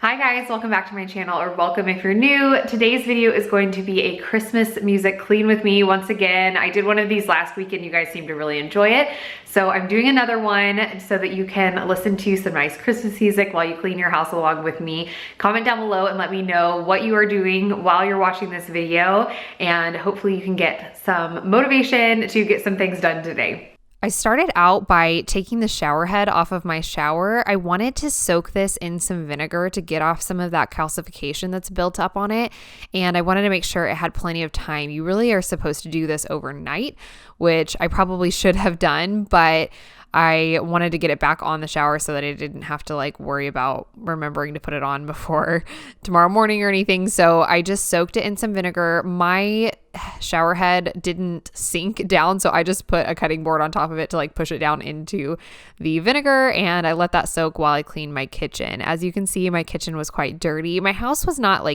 Hi guys, welcome back to my channel, or welcome if you're new. Today's video is going to be a Christmas music clean with me once again. I did one of these last week and you guys seem to really enjoy it. So I'm doing another one so that you can listen to some nice Christmas music while you clean your house along with me. Comment down below and let me know what you are doing while you're watching this video, and hopefully you can get some motivation to get some things done today. I started out by taking the shower head off of my shower. I wanted to soak this in some vinegar to get off some of that calcification that's built up on it. And I wanted to make sure it had plenty of time. You really are supposed to do this overnight, which I probably should have done, but I wanted to get it back on the shower so that I didn't have to worry about remembering to put it on before tomorrow morning or anything. So I just soaked it in some vinegar. My shower head didn't sink down, so I just put a cutting board on top of it to push it down into the vinegar, and I let that soak while I cleaned my kitchen. As you can see, my kitchen was quite dirty. My house was not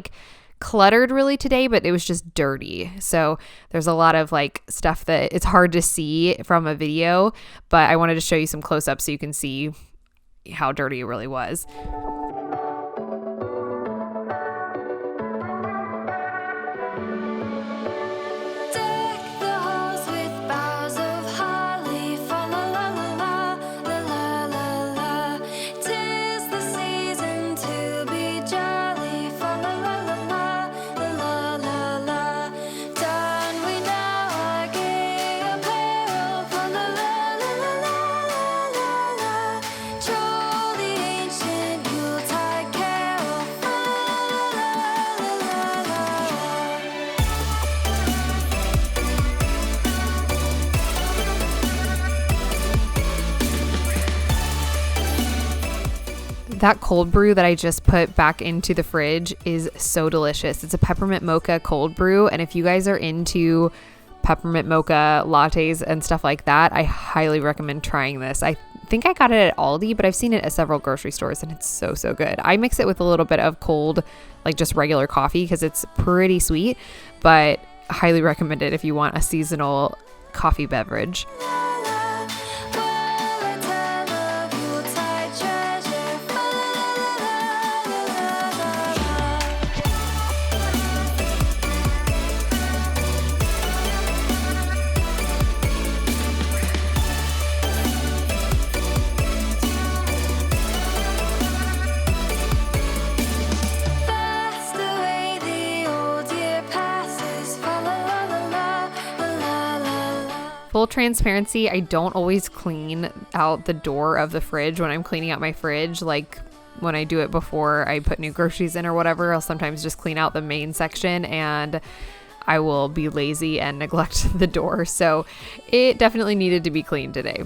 cluttered really today, but it was just dirty. So there's a lot of stuff that it's hard to see from a video, but I wanted to show you some close-ups so you can see how dirty it really was. That cold brew that I just put back into the fridge is so delicious. It's a peppermint mocha cold brew, and if you guys are into peppermint mocha lattes and stuff like that, I highly recommend trying this. I think I got it at Aldi, but I've seen it at several grocery stores and it's so good. I mix it with a little bit of cold, just regular coffee, because it's pretty sweet, but highly recommend it if you want a seasonal coffee beverage. Full transparency, I don't always clean out the door of the fridge when I'm cleaning out my fridge. When I do it before I put new groceries in or whatever, I'll sometimes just clean out the main section, and I will be lazy and neglect the door. So it definitely needed to be cleaned today.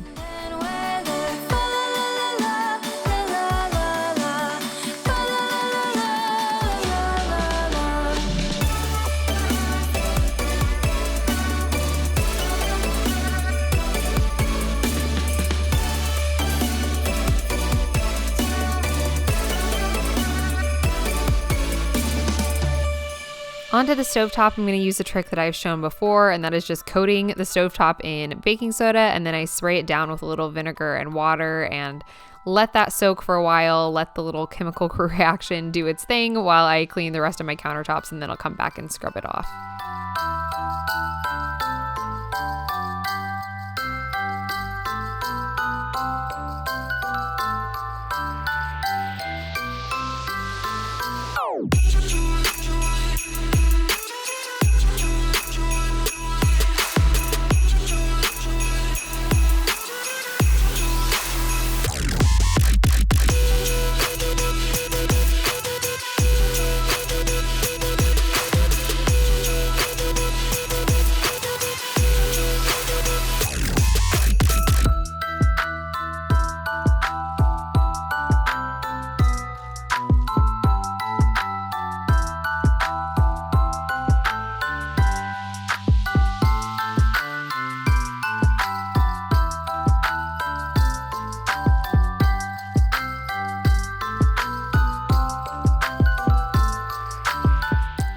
Onto the stovetop, I'm going to use a trick that I've shown before, and that is just coating the stovetop in baking soda, and then I spray it down with a little vinegar and water and let that soak for a while, let the little chemical reaction do its thing while I clean the rest of my countertops, and then I'll come back and scrub it off.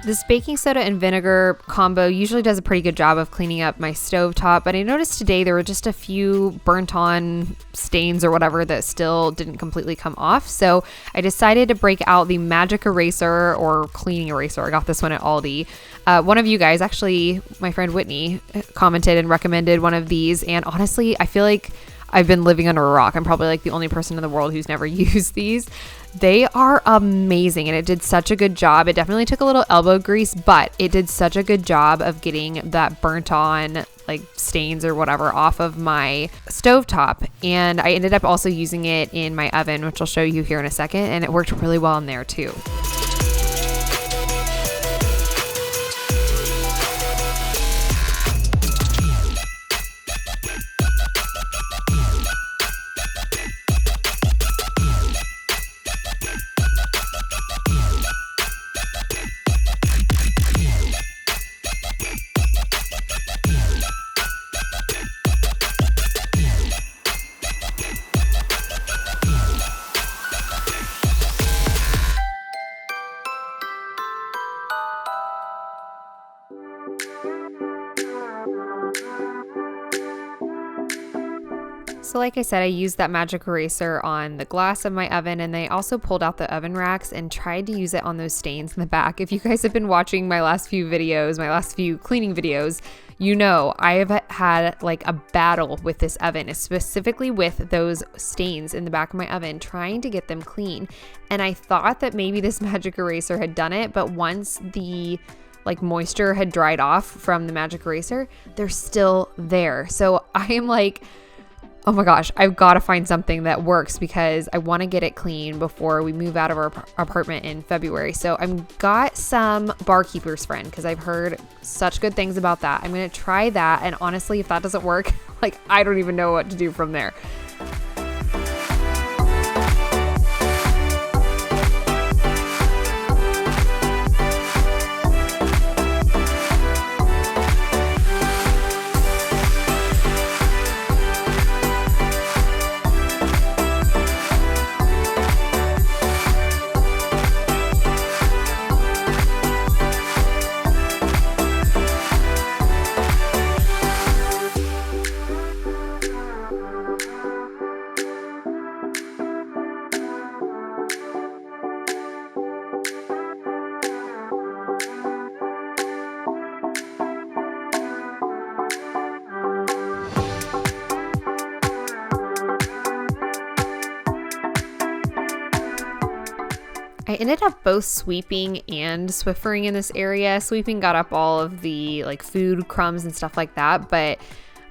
This baking soda and vinegar combo usually does a pretty good job of cleaning up my stovetop, but I noticed today there were just a few burnt on stains or whatever that still didn't completely come off. So I decided to break out the magic eraser or cleaning eraser. I got this one at Aldi. One of you guys, actually my friend Whitney, commented and recommended one of these, and honestly I feel like I've been living under a rock. I'm probably like the only person in the world who's never used these. They are amazing, and it did such a good job. It definitely took a little elbow grease, but it did such a good job of getting that burnt on like stains or whatever off of my stovetop. And I ended up also using it in my oven, which I'll show you here in a second, and it worked really well in there too. So like I said, I used that magic eraser on the glass of my oven, and I also pulled out the oven racks and tried to use it on those stains in the back. If you guys have been watching my last few videos, my last few cleaning videos, you know I have had like a battle with this oven, specifically with those stains in the back of my oven, trying to get them clean. And I thought that maybe this magic eraser had done it, but once the like moisture had dried off from the magic eraser, they're still there. So I am like, oh my gosh, I've got to find something that works because I want to get it clean before we move out of our apartment in February. So I've got some Barkeeper's Friend because I've heard such good things about that. I'm going to try that. And honestly, if that doesn't work, like I don't even know what to do from there. I ended up both sweeping and Swiffering in this area. Sweeping got up all of the like food crumbs and stuff like that, but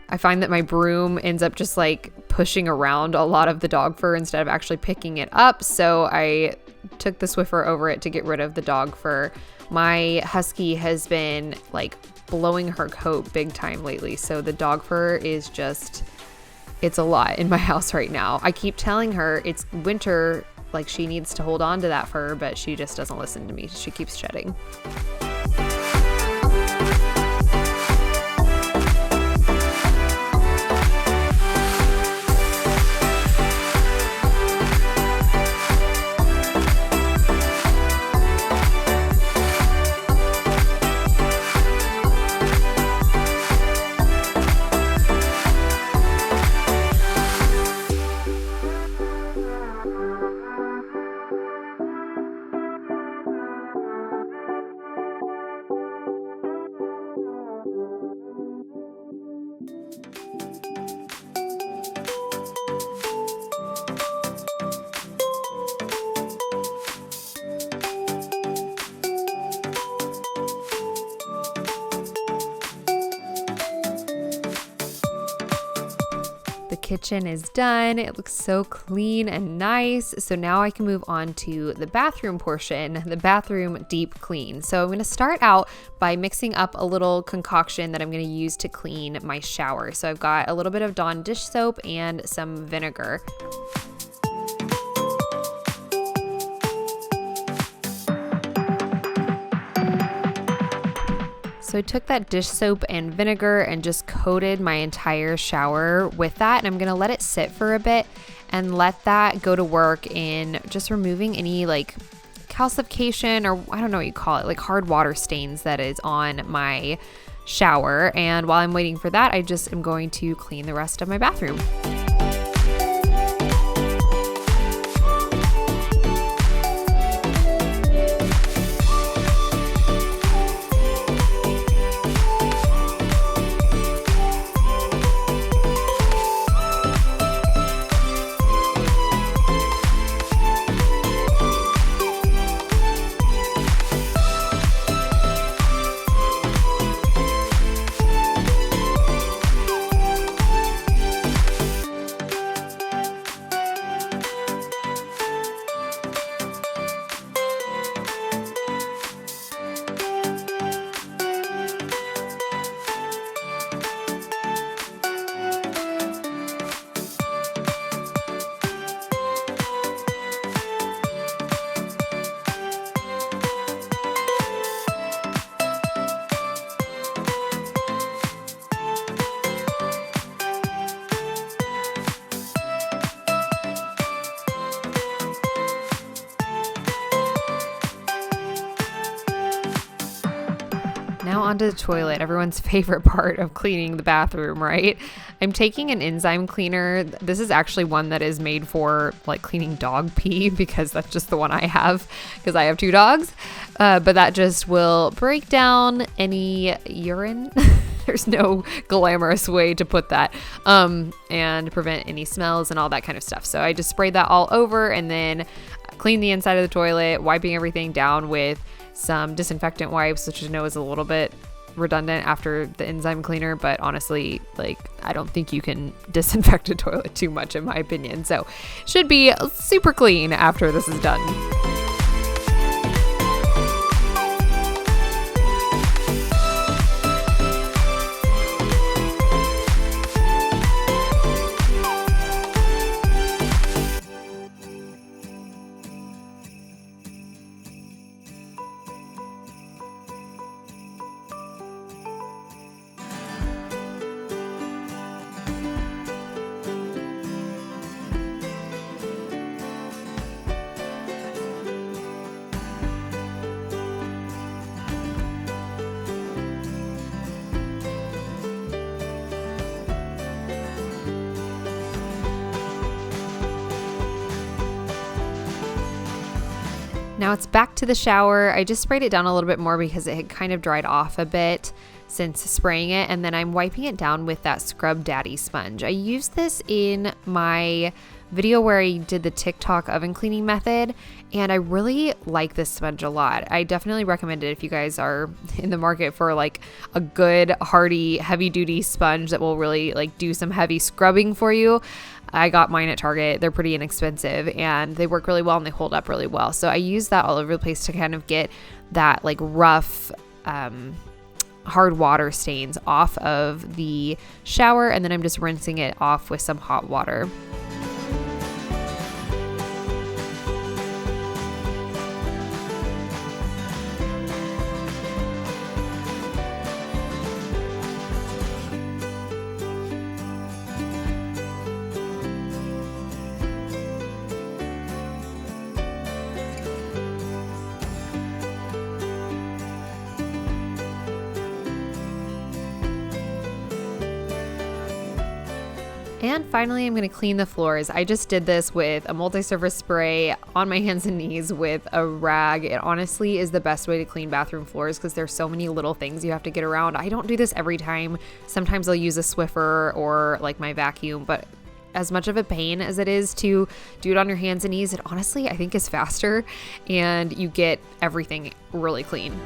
I find that my broom ends up just like pushing around a lot of the dog fur instead of actually picking it up. So I took the Swiffer over it to get rid of the dog fur. My husky has been like blowing her coat big time lately. So the dog fur is just, it's a lot in my house right now. I keep telling her it's winter, like she needs to hold on to that fur, but she just doesn't listen to me. She keeps shedding. Kitchen is done. It looks so clean and nice. So now I can move on to the bathroom portion, the bathroom deep clean. So I'm going to start out by mixing up a little concoction that I'm going to use to clean my shower. So I've got a little bit of Dawn dish soap and some vinegar. So I took that dish soap and vinegar and just coated my entire shower with that, and I'm gonna let it sit for a bit and let that go to work in just removing any like calcification, or I don't know what you call it, like hard water stains that is on my shower. And while I'm waiting for that, I just am going to clean the rest of my bathroom. Now onto the toilet, everyone's favorite part of cleaning the bathroom, right? I'm taking an enzyme cleaner. This is actually one that is made for like cleaning dog pee, because that's just the one I have because I have 2 dogs. But that just will break down any urine. There's no glamorous way to put that, and prevent any smells and all that kind of stuff. So I just sprayed that all over and then clean the inside of the toilet, wiping everything down with some disinfectant wipes, which I know is a little bit redundant after the enzyme cleaner, but honestly, like, I don't think you can disinfect a toilet too much in my opinion. So should be super clean after this is done. Now it's back to the shower. I just sprayed it down a little bit more because it had kind of dried off a bit since spraying it. And then I'm wiping it down with that Scrub Daddy sponge. I used this in my video where I did the TikTok oven cleaning method, and I really like this sponge a lot. I definitely recommend it if you guys are in the market for like a good, hearty, heavy duty sponge that will really like do some heavy scrubbing for you. I got mine at Target. They're pretty inexpensive and they work really well and they hold up really well. So I use that all over the place to kind of get that like rough, hard water stains off of the shower, and then I'm just rinsing it off with some hot water. And finally, I'm going to clean the floors. I just did this with a multi-surface spray on my hands and knees with a rag. It honestly is the best way to clean bathroom floors because there's so many little things you have to get around. I don't do this every time. Sometimes I'll use a Swiffer or like my vacuum, but as much of a pain as it is to do it on your hands and knees, it honestly, I think, is faster and you get everything really clean.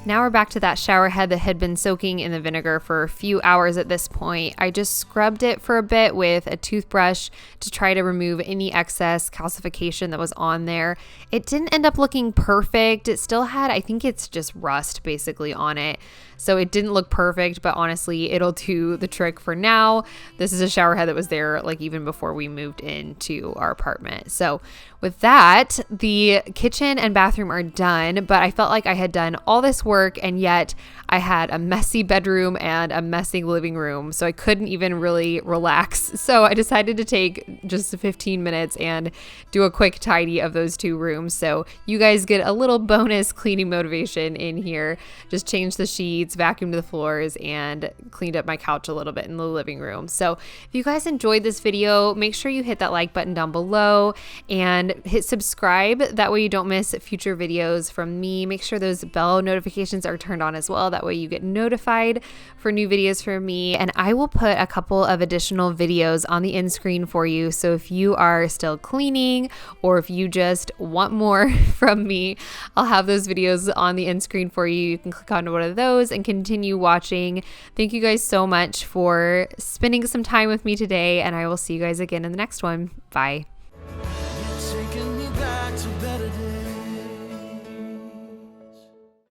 Now we're back to that shower head that had been soaking in the vinegar for a few hours at this point. I just scrubbed it for a bit with a toothbrush to try to remove any excess calcification that was on there. It didn't end up looking perfect. It still had, I think it's just rust basically on it. So it didn't look perfect, but honestly, it'll do the trick for now. This is a shower head that was there like even before we moved into our apartment. So with that, the kitchen and bathroom are done, but I felt like I had done all this work and yet I had a messy bedroom and a messy living room, so I couldn't even really relax. So I decided to take just 15 minutes and do a quick tidy of those two rooms. So you guys get a little bonus cleaning motivation in here. Just changed the sheets, vacuumed the floors, and cleaned up my couch a little bit in the living room. So if you guys enjoyed this video, make sure you hit that like button down below and hit subscribe. That way you don't miss future videos from me. Make sure those bell notifications are turned on as well. That way you get notified for new videos from me. And I will put a couple of additional videos on the end screen for you. So if you are still cleaning or if you just want more from me, I'll have those videos on the end screen for you. You can click on one of those and continue watching. Thank you guys so much for spending some time with me today, and I will see you guys again in the next one. Bye.